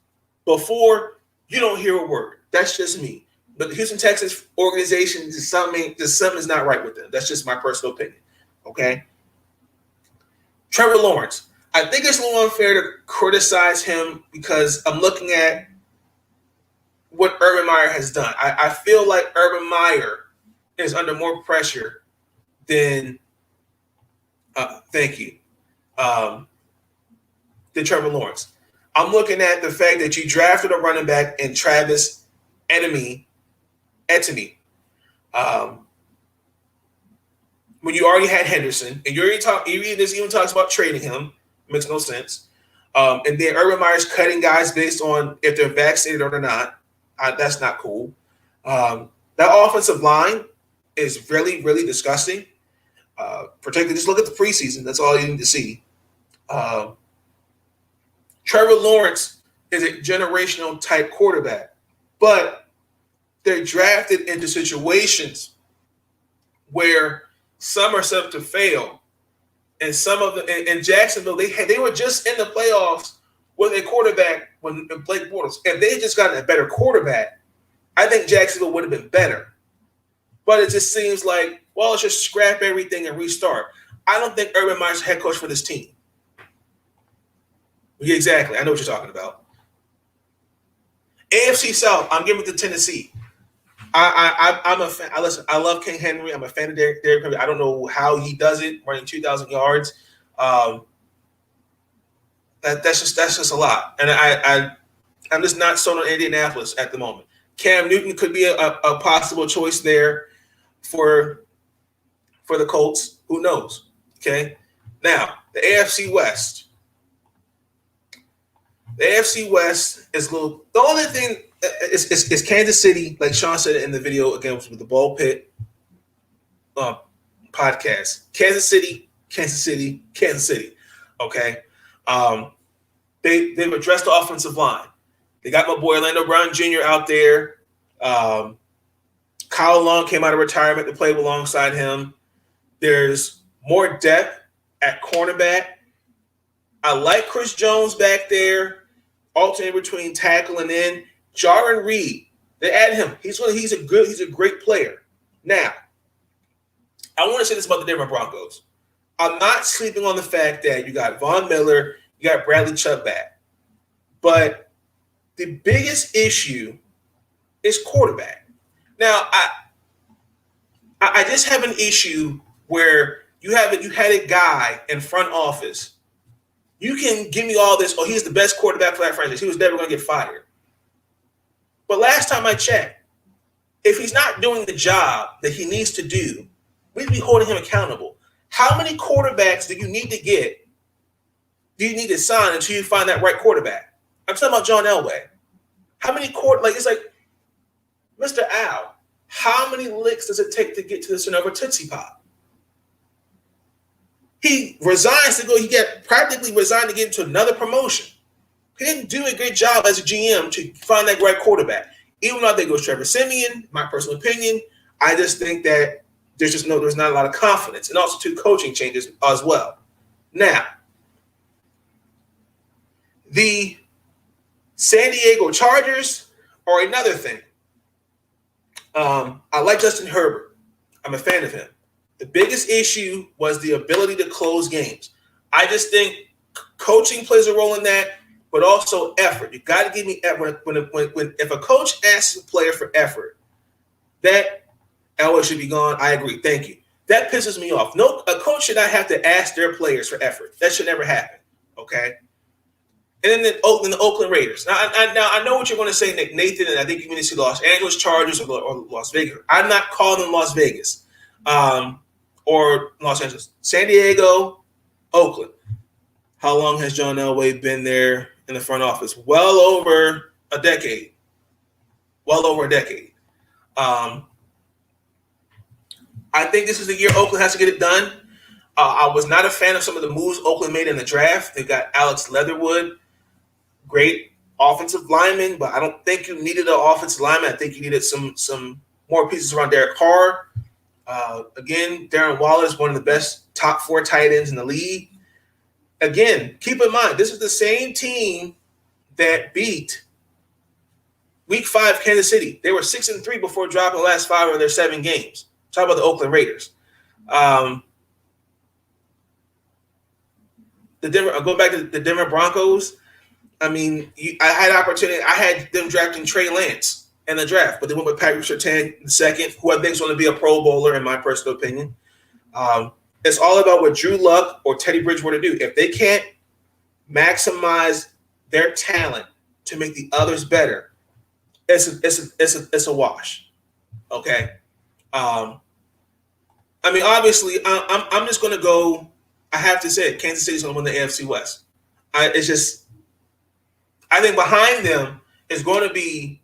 Before, you don't hear a word. That's just me. But the Houston Texans organization, something is not right with them. That's just my personal opinion. Okay? Trevor Lawrence. I think it's a little unfair to criticize him because I'm looking at what Urban Meyer has done. I feel like Urban Meyer is under more pressure than than Trevor Lawrence. I'm looking at the fact that you drafted a running back in Travis Etienne, to me. When you already had Henderson, and this even talks about trading him, makes no sense. And then Urban Meyer's cutting guys based on if they're vaccinated or not. That's not cool. That offensive line is really, really disgusting. Particularly, just look at the preseason. That's all you need to see. Trevor Lawrence is a generational type quarterback, but they're drafted into situations where some are set up to fail, and some of them in Jacksonville they were just in the playoffs with a quarterback when Blake Bortles. If they had just gotten a better quarterback, I think Jacksonville would have been better. But it just seems like, well, let's just scrap everything and restart. I don't think Urban Meyer's head coach for this team. Yeah, exactly. I know what you're talking about. AFC South, I'm giving it to Tennessee. I'm a fan. Listen, I love King Henry. I'm a fan of Derrick Henry. I don't know how he does it, running 2,000 yards. That's just a lot. And I'm just not sold on Indianapolis at the moment. Cam Newton could be a possible choice there for the Colts. Who knows? Okay. Now, the AFC West. The AFC West is a little. The only thing is Kansas City, like Sean said in the video again with the Ball Pit podcast. Kansas City. Okay. They've addressed the offensive line. They got my boy Orlando Brown Jr. out there. Kyle Long came out of retirement to play alongside him. There's more depth at cornerback. I like Chris Jones back there, alternating between tackle and end. Jarran Reed, they add him. He's a great player. Now, I want to say this about the Denver Broncos. I'm not sleeping on the fact that you got Von Miller, you got Bradley Chubb back. But the biggest issue is quarterback. Now, I just have an issue where you had a guy in front office. You can give me all this, he's the best quarterback for that franchise. He was never going to get fired. But last time I checked, if he's not doing the job that he needs to do, we need to be holding him accountable. How many quarterbacks do you need to get? Do you need to sign until you find that right quarterback? I'm talking about John Elway. How many it's like, Mr. Al, how many licks does it take to get to the center of a Tootsie Pop? He resigns to go, practically resigned to get into another promotion. He didn't do a great job as a GM to find that right quarterback. Even though I think it was Trevor Siemian, my personal opinion, I just think that there's not a lot of confidence, and also 2 coaching changes as well. Now, the San Diego Chargers are another thing. I like Justin Herbert. I'm a fan of him. The biggest issue was the ability to close games. I just think coaching plays a role in that, but also effort. You got to give me effort. If a coach asks a player for effort, that Elway should be gone. I agree. Thank you. That pisses me off. No, a coach should not have to ask their players for effort. That should never happen. Okay. And then the Oakland Raiders. Now I know what you're going to say, Nathan, and I think you're going to see Los Angeles Chargers or Las Vegas. I'm not calling them Las Vegas or Los Angeles. San Diego, Oakland. How long has John Elway been there in the front office? Well over a decade. I think this is the year Oakland has to get it done. I was not a fan of some of the moves Oakland made in the draft. They got Alex Leatherwood, great offensive lineman, but I don't think you needed an offensive lineman. I think you needed some more pieces around Derek Carr. Again, Darren Waller is one of the best top 4 tight ends in the league. Again, keep in mind, this is the same team that beat Week 5 Kansas City. They were 6-3 before dropping the last 5 of their 7 games. Talk about the Oakland Raiders. Going back to the Denver Broncos, I mean, I had opportunity. I had them drafting Trey Lance in the draft, but they went with Patrick Surtain II, who I think is going to be a Pro Bowler in my personal opinion. It's all about what Drew Luck or Teddy Bridgewater do. If they can't maximize their talent to make the others better, it's a wash. Okay. I mean, obviously, I'm just going to go. I have to say it. Kansas City's going to win the AFC West. It's just, I think behind them is going to be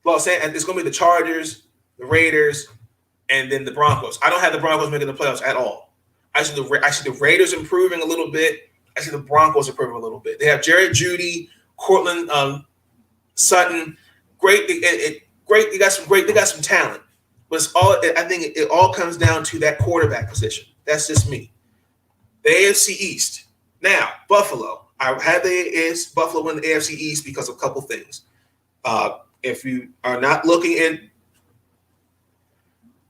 Los Angeles. It's going to be the Chargers, the Raiders, and then the Broncos. I don't have the Broncos making the playoffs at all. I see the Raiders improving a little bit. I see the Broncos improving a little bit. They have Jared Judy, Cortland Sutton. Great. Great. They got some talent. But it's all. I think it all comes down to that quarterback position. That's just me. The AFC East. Now, Buffalo. I had Buffalo win the AFC East because of a couple things. If you are not looking in,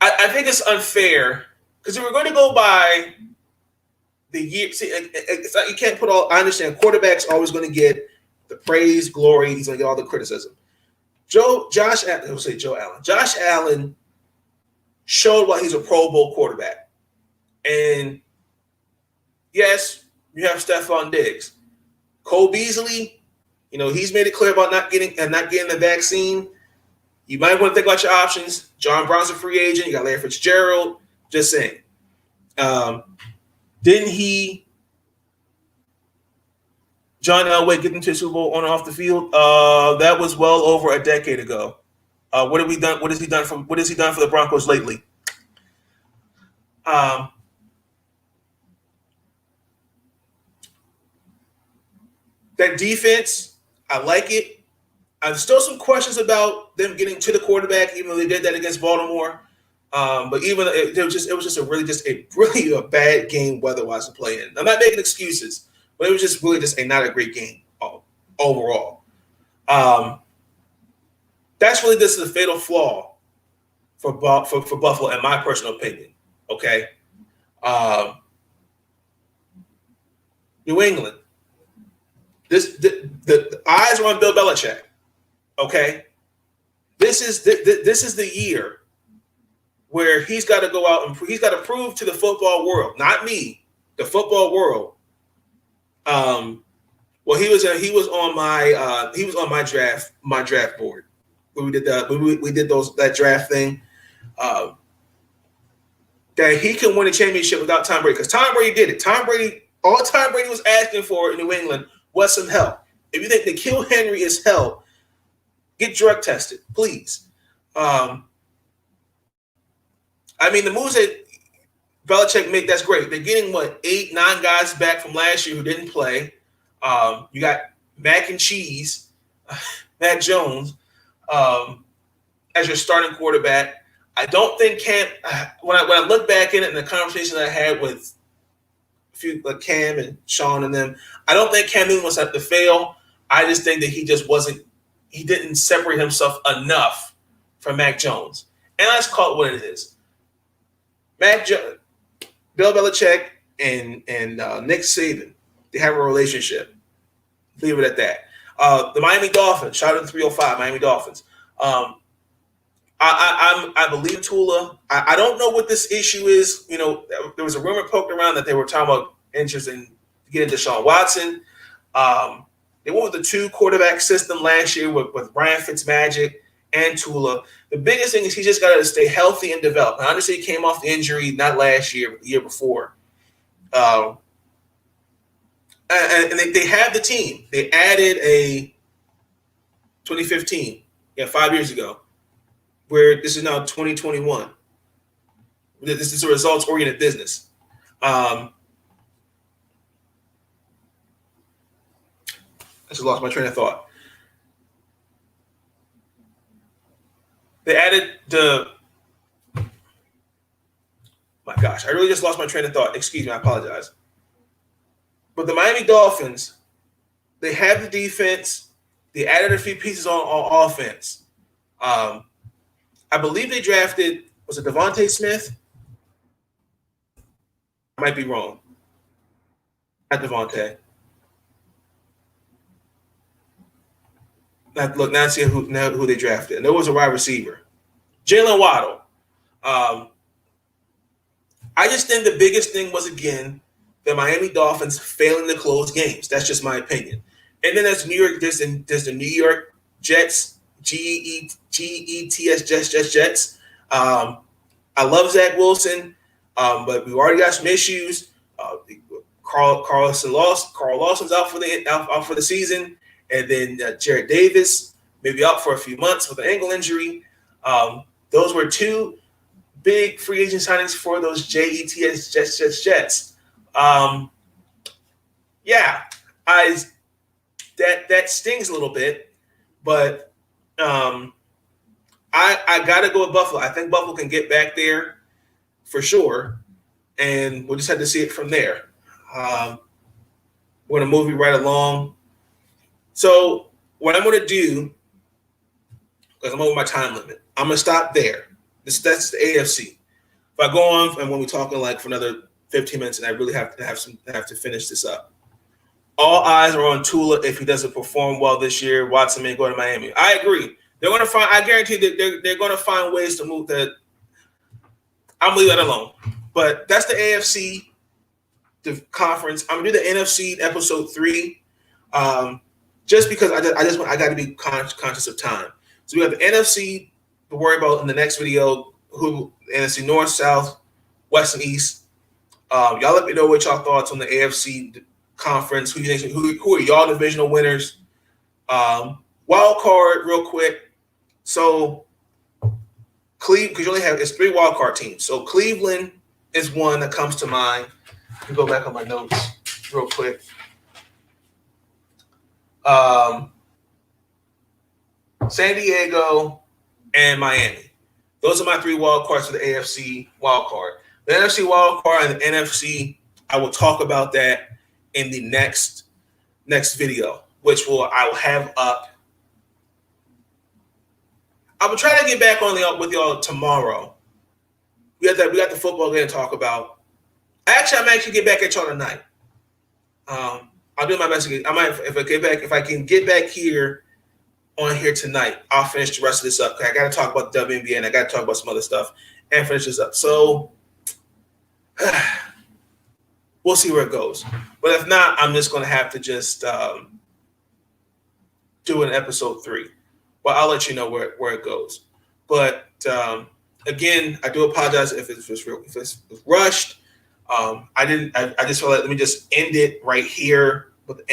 I think it's unfair because if we're going to go by the year, see, it's like you can't put all. I understand quarterback's always going to get the praise, glory. He's going to get all the criticism. Josh Allen showed why he's a Pro Bowl quarterback. And yes, you have Stephon Diggs. Cole Beasley, he's made it clear about not getting the vaccine. You might want to think about your options. John Brown's a free agent. You got Larry Fitzgerald. Just saying. Didn't John Elway get into the Super Bowl on and off the field? That was well over a decade ago. What have we done? What has he done for the Broncos lately? That defense, I like it. There's still some questions about them getting to the quarterback, even though they did that against Baltimore. But even it was just a really bad game weather-wise to play in. I'm not making excuses, but it was just really just not a great game overall. That's really just the fatal flaw for Buffalo, in my personal opinion. Okay, New England. The eyes are on Bill Belichick. Okay, this is the year where he's got to go out and he's got to prove to the football world, not me, the football world. Well, he was on my draft board. We did that draft thing. That he can win a championship without Tom Brady, because Tom Brady did it. All Tom Brady was asking for in New England was some help. If you think N'Keal Henry is help, get drug tested, please. I mean, the moves that Belichick make, that's great. They're getting 8, 9 guys back from last year who didn't play. You got Mac and Cheese, Matt Jones, as your starting quarterback. I don't think when I look back in it and the conversation I had with a few like Cam and Sean and them, I don't think Cam Newton was set to fail. I just think that he didn't separate himself enough from Mac Jones. And let's call it what it is. Bill Belichick and Nick Saban, they have a relationship. Leave it at that. The Miami Dolphins, shout out to 305 Miami Dolphins. I believe Tula. I don't know what this issue is. There was a rumor poked around that they were talking about interest in getting Deshaun Watson. They went with the 2 quarterback system last year with Ryan Fitzmagic and Tula. The biggest thing is he just got to stay healthy and develop. Now, honestly, he came off the injury not last year, but the year before. And they have the team. They added a 2015, 5 years ago, where this is now 2021. This is a results-oriented business. I just lost my train of thought. They added my gosh, I really just lost my train of thought. Excuse me, I apologize. But the Miami Dolphins, they have the defense. They added a few pieces on offense. I believe they drafted, was it Devontae Smith? I might be wrong. Not Devontae. Now see who they drafted. And there was a wide receiver. Jalen Waddle. I just think the biggest thing was, again, the Miami Dolphins failing to close games. That's just my opinion. And then there's the New York Jets. G-E-T-S, Jets. I love Zach Wilson, but we've already got some issues. Carl Lawson's out for the season, and then Jared Davis maybe out for a few months with an ankle injury. Those were two big free agent signings for those Jets. That stings a little bit, but I gotta go with Buffalo. I think Buffalo can get back there for sure, and we'll just have to see it from there. We're gonna move you right along. So what I'm gonna do, because I'm over my time limit, I'm gonna stop there. That's the AFC. If I go on and when we're talking like for another 15 minutes, and I really have to finish this up. All eyes are on Tua. If he doesn't perform well this year, Watson may go to Miami. I agree. They're going to find. I guarantee that they're going to find ways to move that. I'm gonna leave that alone. But that's the AFC, the conference. I'm gonna do the NFC episode 3, just because I got to be conscious of time. So we have the NFC to worry about in the next video. Who NFC North, South, West, and East. Y'all let me know what y'all thoughts on the AFC conference. Who are y'all divisional winners? Wild card, real quick. So Cleveland, because you only have it's 3 wild card teams. So Cleveland is one that comes to mind. Let me go back on my notes real quick. San Diego and Miami. Those are my 3 wild cards for the AFC wild card. The NFC wild card and the NFC, I will talk about that in the next video, which I will have up. I will try to get back on with y'all tomorrow. We got the football game to talk about. I'm actually get back at y'all tonight. I'll do my best to get. If I can get back here on here tonight, I'll finish the rest of this up. I got to talk about the WNBA and I got to talk about some other stuff and finish this up. So we'll see where it goes. But if not, I'm just going to have to just do an episode 3. But I'll let you know where it goes. But again, I do apologize if it's rushed. I just feel like let me just end it right here with the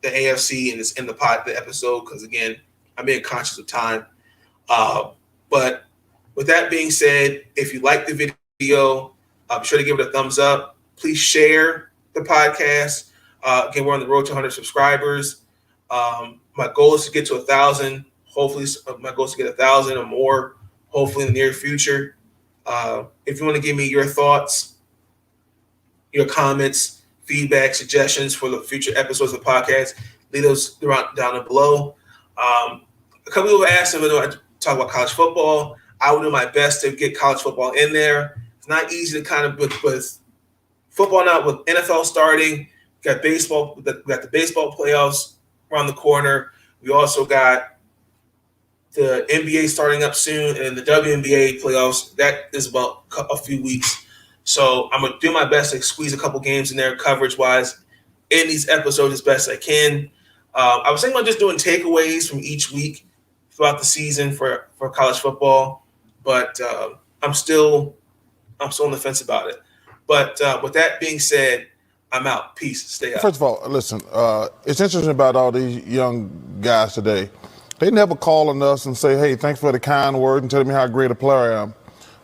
AFC and just end the episode because again, I'm being conscious of time. But with that being said, if you like the video, be sure to give it a thumbs up. Please share the podcast. Again, we're on the road to 100 subscribers. My goal is to get to 1,000. Hopefully, my goal is to get 1,000 or more. Hopefully, in the near future. If you want to give me your thoughts, your comments, feedback, suggestions for the future episodes of the podcast, leave those down below. A couple people asked if I talk about college football. I will do my best to get college football in there. It's not easy to kind of with football now, with NFL starting. We got baseball. We got the baseball playoffs around the corner. We also got the NBA starting up soon, and the WNBA playoffs. That is about a few weeks. So I'm gonna do my best to squeeze a couple games in there, coverage-wise, in these episodes as best I can. I was thinking about just doing takeaways from each week throughout the season for college football, but I'm still on the fence about it. But with that being said, I'm out. Peace. Stay up. First of all, listen, it's interesting about all these young guys today. They never call on us and say, hey, thanks for the kind word and telling me how great a player I am.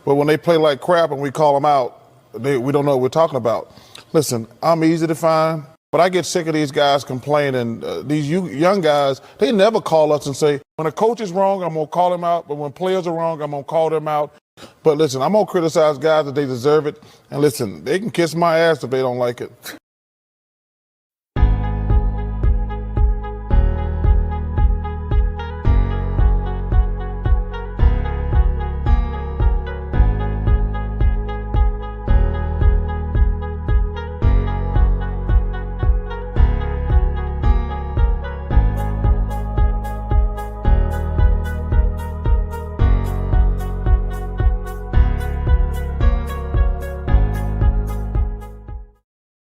But when they play like crap and we call them out, we don't know what we're talking about. Listen, I'm easy to find, but I get sick of these guys complaining. These young guys, they never call us and say, when a coach is wrong, I'm going to call him out. But when players are wrong, I'm going to call them out. But listen, I'm going to criticize guys if they deserve it. And listen, they can kiss my ass if they don't like it.